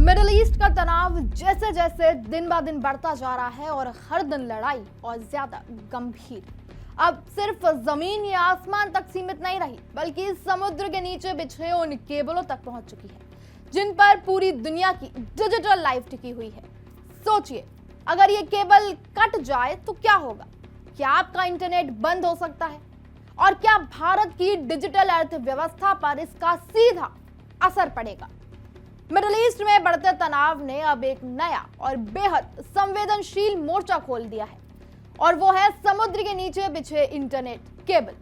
Middle east का तनाव जैसे जैसे दिन ब दिन बढ़ता जा रहा है और हर दिन लड़ाई और ज्यादा गंभीर अब सिर्फ जमीन या आसमान तक सीमित नहीं रही, बल्कि समुद्र के नीचे बिछे उन केबलों तक पहुंच चुकी है जिन पर पूरी दुनिया की डिजिटल लाइफ टिकी हुई है। सोचिए, अगर ये केबल कट जाए तो क्या होगा? क्या आपका इंटरनेट बंद हो सकता है? और क्या भारत की डिजिटल अर्थव्यवस्था पर इसका सीधा असर पड़ेगा? मिडिल ईस्ट में बढ़ते तनाव ने अब एक नया और बेहद संवेदनशील मोर्चा खोल दिया है, और वो है समुद्र के नीचे बिछे इंटरनेट केबल।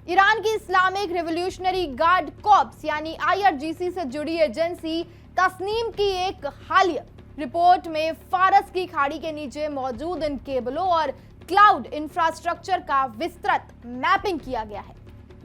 ईरान की इस्लामिक रिवॉल्यूशनरी गार्ड कॉर्प्स यानी IRGC से जुड़ी एजेंसी तस्नीम की एक हालिया रिपोर्ट में फारस की खाड़ी के नीचे मौजूद इन केबलों और क्लाउड इंफ्रास्ट्रक्चर का विस्तृत मैपिंग किया गया है।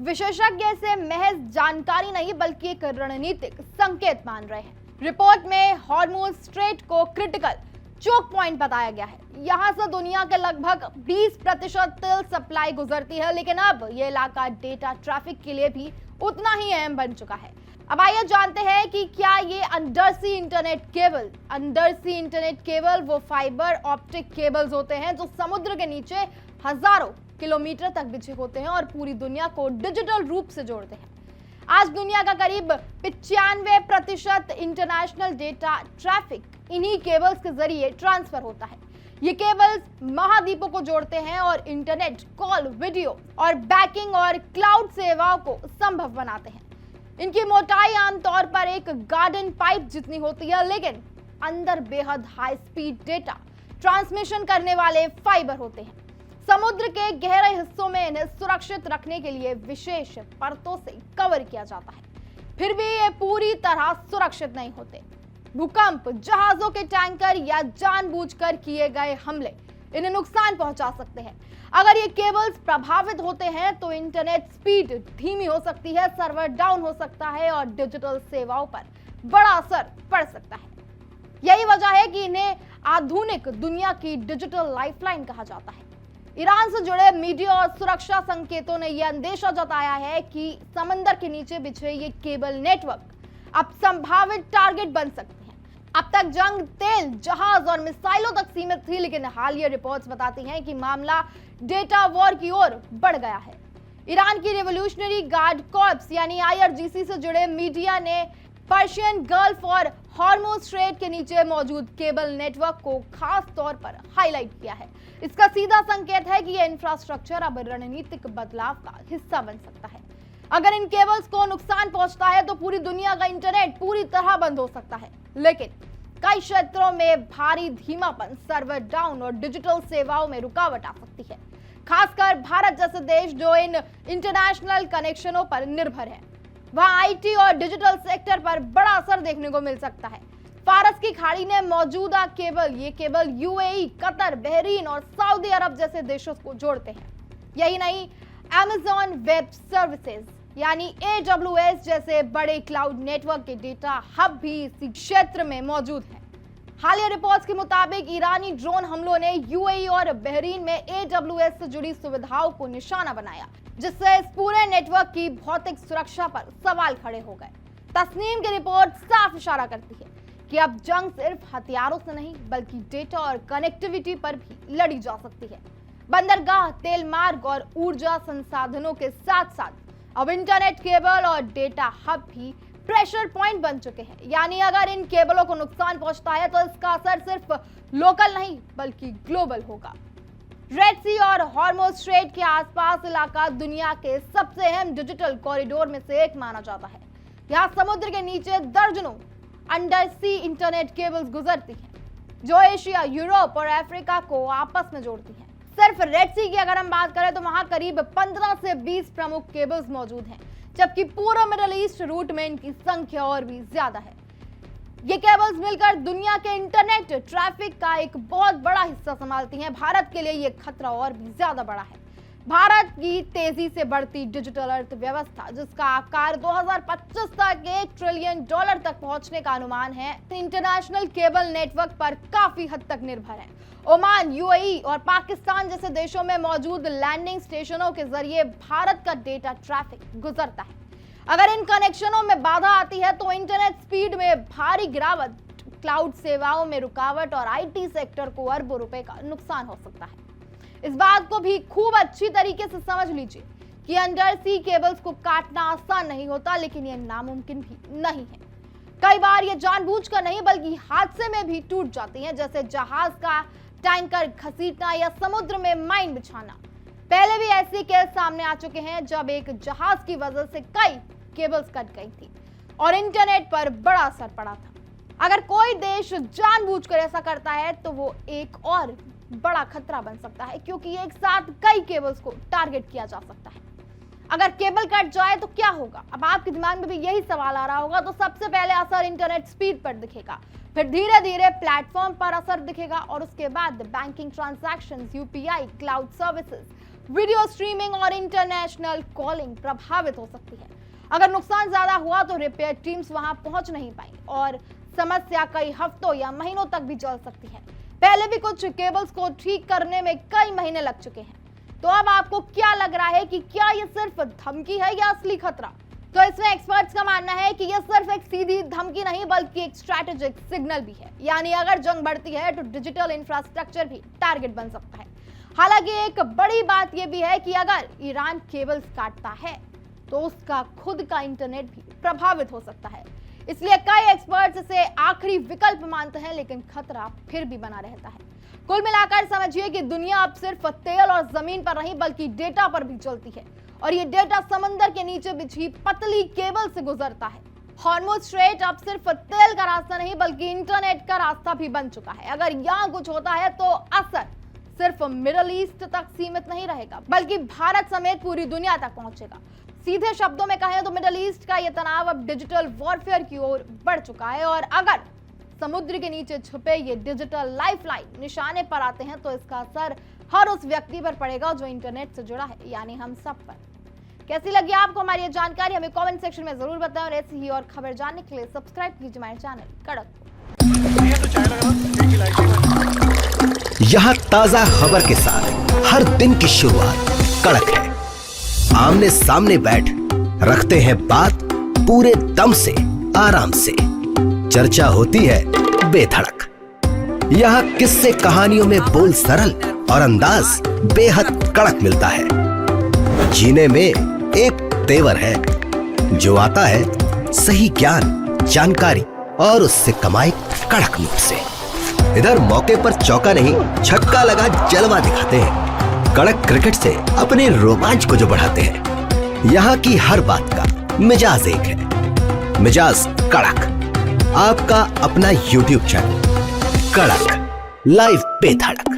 विशेषज्ञ इसे महज जानकारी नहीं बल्कि एक रणनीतिक संकेत मान रहे हैं। रिपोर्ट में हॉर्मुज स्ट्रेट को क्रिटिकल चोक पॉइंट बताया गया है। यहां से दुनिया के लगभग 20% तेल सप्लाई गुजरती है, लेकिन अब यह इलाका डेटा ट्रैफिक के लिए भी उतना ही अहम बन चुका है। अब आइए जानते हैं कि क्या ये अंडरसी इंटरनेट केबल वो फाइबर ऑप्टिक केबल्स होते हैं जो समुद्र के नीचे हजारों किलोमीटर तक बिछे होते हैं और पूरी दुनिया को डिजिटल रूप से जोड़ते हैं। आज दुनिया का करीब 95% इंटरनेशनल डेटा ट्रैफिक इन्हीं केबल्स के जरिए ट्रांसफर होता है। ये केबल्स महाद्वीपों को जोड़ते हैं और इंटरनेट, कॉल, वीडियो और बैंकिंग और क्लाउड सेवाओं को संभव बनाते हैं। इनकी मोटाई आमतौर पर एक गार्डन पाइप जितनी होती है, लेकिन अंदर बेहद हाई स्पीड डेटा ट्रांसमिशन करने वाले फाइबर होते हैं। समुद्र के गहरे हिस्सों में इन्हें सुरक्षित रखने के लिए विशेष परतों से कवर किया जाता है, फिर भी ये पूरी तरह सुरक्षित नहीं होते। भूकंप, जहाजों के टैंकर या जानबूझकर किए गए हमले इन्हें नुकसान पहुंचा सकते हैं। अगर ये केबल्स प्रभावित होते हैं तो इंटरनेट स्पीड धीमी हो सकती है, सर्वर डाउन हो सकता है और डिजिटल सेवाओं पर बड़ा असर पड़ सकता है। यही वजह है कि इन्हें आधुनिक दुनिया की डिजिटल लाइफलाइन कहा जाता है। ईरान से जुड़े मीडिया और सुरक्षा संकेतों ने यह अंदेशा जताया है कि समंदर के नीचे बिछे ये केबल नेटवर्क अब संभावित टारगेट बन सकते हैं। अब तक जंग तेल, जहाज और मिसाइलों तक सीमित थी, लेकिन हालिया रिपोर्ट्स बताती हैं कि मामला डेटा वॉर की ओर बढ़ गया है। ईरान की रिवॉल्यूशनरी गार्ड कॉर्प्स यानी IRGC से जुड़े मीडिया ने पर्शियन गल्फ और हॉर्मुज स्ट्रेट के नीचे मौजूद केबल नेटवर्क को खास तौर पर हाईलाइट किया है। इसका सीधा संकेत है कि यह इंफ्रास्ट्रक्चर अब रणनीतिक बदलाव का हिस्सा बन सकता है। अगर इन केबल्स को नुकसान पहुंचता है तो पूरी दुनिया का इंटरनेट पूरी तरह बंद हो सकता है, लेकिन कई क्षेत्रों में भारी धीमापन, सर्वर डाउन और डिजिटल सेवाओं में रुकावट आ सकती है, खासकर भारत जैसे देश जो इन इंटरनेशनल कनेक्शनों पर निर्भर है। वहां IT और डिजिटल सेक्टर पर बड़ा असर देखने को मिल सकता है। फारस की खाड़ी ने मौजूदा ये केबल UAE, कतर, बहरीन और सऊदी अरब जैसे देशों को जोड़ते हैं। यही नहीं, Amazon वेब सर्विसेज यानी AWS जैसे बड़े क्लाउड नेटवर्क के डेटा हब भी इसी क्षेत्र में मौजूद है। हालिया रिपोर्ट्स के मुताबिक ईरानी ड्रोन हमलों ने UAE और बहरीन में AWS से जुड़ी सुविधाओं को निशाना बनाया, जिससे इस पूरे नेटवर्क की भौतिक सुरक्षा पर सवाल खड़े हो गए। तस्नीम की रिपोर्ट साफ इशारा करती है कि अब जंग सिर्फ हथियारों से नहीं बल्कि डेटा और कनेक्टिविटी पर भी लड़ी जा सकती है। बंदरगाह, तेल मार्ग और ऊर्जा संसाधनों के साथ साथ अब इंटरनेट केबल और डेटा हब भी प्रेशर पॉइंट बन चुके हैं। यानी अगर इन केबलों को नुकसान पहुंचता है तो इसका असर सिर्फ लोकल नहीं बल्कि ग्लोबल होगा। रेड सी और हॉर्मुज स्ट्रेट के आसपास इलाका दुनिया के सबसे अहम डिजिटल कॉरिडोर में से एक माना जाता है। यहाँ समुद्र के नीचे दर्जनों अंडर सी इंटरनेट केबल्स गुजरती हैं, जो एशिया, यूरोप और अफ्रीका को आपस में जोड़ती हैं। सिर्फ रेड सी की अगर हम बात करें तो वहां करीब 15 से 20 प्रमुख केबल्स मौजूद हैं, जबकि पूरा मिडिल ईस्ट रूट में इनकी संख्या और भी ज्यादा है। ये केबल्स मिलकर दुनिया के इंटरनेट ट्रैफिक का एक बहुत बड़ा हिस्सा संभालती हैं। भारत के लिए ये खतरा और भी ज्यादा बड़ा है। भारत की तेजी से बढ़ती डिजिटल अर्थव्यवस्था, जिसका आकार 2025 तक $1 ट्रिलियन तक पहुंचने का अनुमान है, इंटरनेशनल केबल नेटवर्क पर काफी हद तक निर्भर है। ओमान, UAE और पाकिस्तान जैसे देशों में मौजूद लैंडिंग स्टेशनों के जरिए भारत का डेटा ट्रैफिक गुजरता है। अगर इन कनेक्शनों में बाधा आती है तो इंटरनेट स्पीड में भारी गिरावट क्लाउड सेवाओं में रुकावट और आईटी सेक्टर को अरबों रुपए का नुकसान हो सकता है। इस बात को भी खूब अच्छी तरीके से समझ लीजिए कि अंडर सी केबल्स को काटना आसान नहीं होता, लेकिन यह नामुमकिन भी नहीं है। कई बार ये जानबूझकर नहीं बल्कि हादसे में भी टूट जाती हैं, जैसे जहाज का टैंकर घसीटना या समुद्र में माइन बिछाना। पहले भी ऐसे केस सामने आ चुके हैं जब एक जहाज की वजह से कई केबल्स कट गई थी और इंटरनेट पर बड़ा असर पड़ा था। अगर कोई देश जानबूझकर ऐसा करता है तो वो एक और बड़ा खतरा बन सकता है, क्योंकि एक साथ कई केबल्स को टारगेट किया जा सकता है। अगर केबल कट जाए तो क्या होगा? अब आपके दिमाग में भी यही सवाल आ रहा होगा। तो सबसे पहले असर इंटरनेट स्पीड पर दिखेगा, फिर धीरे धीरे प्लेटफॉर्म पर असर दिखेगा और उसके बाद banking transactions, UPI, cloud services, video streaming और इंटरनेशनल कॉलिंग प्रभावित हो सकती है। अगर नुकसान ज्यादा हुआ तो रिपेयर टीम्स वहां पहुंच नहीं पाई और समस्या कई हफ्तों या महीनों तक भी चल सकती है। पहले भी कुछ केबल्स को ठीक करने में कई महीने लग चुके हैं। तो अब आपको क्या लग रहा है कि क्या ये सिर्फ धमकी है या असली खतरा? तो इसमें एक्सपर्ट्स का मानना है कि यह सिर्फ एक सीधी धमकी नहीं बल्कि एक स्ट्रैटेजिक सिग्नल भी है। यानी अगर जंग बढ़ती है तो डिजिटल इंफ्रास्ट्रक्चर भी टारगेट बन सकता है। हालांकि एक बड़ी बात यह भी है कि अगर ईरान केबल्स काटता है तो उसका खुद का इंटरनेट भी प्रभावित हो सकता है। इसलिए कई एक्सपर्ट्स इसे आखिरी विकल्प मानते हैं, लेकिन खतरा फिर भी बना रहता है। कुल मिलाकर समझिए कि दुनिया अब सिर्फ तेल और जमीन पर नहीं बल्कि डेटा पर भी चलती है और ये डेटा समंदर के नीचे बिछी पतली केबल से गुजरता है। हॉर्मुज़ स्ट्रेट अब सिर्फ तेल का रास्ता नहीं बल्कि इंटरनेट का रास्ता भी बन चुका है। अगर यहाँ कुछ होता है तो असर सिर्फ मिडिल ईस्ट तक सीमित नहीं रहेगा बल्कि भारत समेत पूरी दुनिया तक पहुंचेगा। सीधे शब्दों में कहें तो मिडिल ईस्ट का यह तनाव अब डिजिटल वॉरफेयर की ओर बढ़ चुका है और अगर समुद्र के नीचे छुपे ये डिजिटल लाइफलाइन निशाने पर आते हैं तो इसका असर हर उस व्यक्ति पर पड़ेगा जो इंटरनेट से जुड़ा है, यानी हम सब पर। कैसी लगी आपको हमारी ये जानकारी? हमें कमेंट सेक्शन में जरूर बताएं और ऐसी ही और खबर जानने के लिए सब्सक्राइब कीजिए हमारे चैनल कड़क। यहाँ ताजा खबर के साथ हर दिन की शुरुआत कड़क है। आमने सामने बैठ रखते हैं बात पूरे दम से, आराम से। चर्चा होती है बेधड़क। यहाँ किस्से कहानियों में बोल सरल और अंदाज बेहद कड़क मिलता है। जीने में एक तेवर है जो आता है सही ज्ञान, जानकारी और उससे कमाई कड़क नोट से। इधर मौके पर चौका नहीं छक्का लगा जलवा दिखाते हैं। कड़क क्रिकेट से अपने रोमांच को जो बढ़ाते हैं। यहाँ की हर बात का मिजाज एक है, मिजाज कड़क। आपका अपना YouTube चैनल कड़क, लाइव बेधड़क।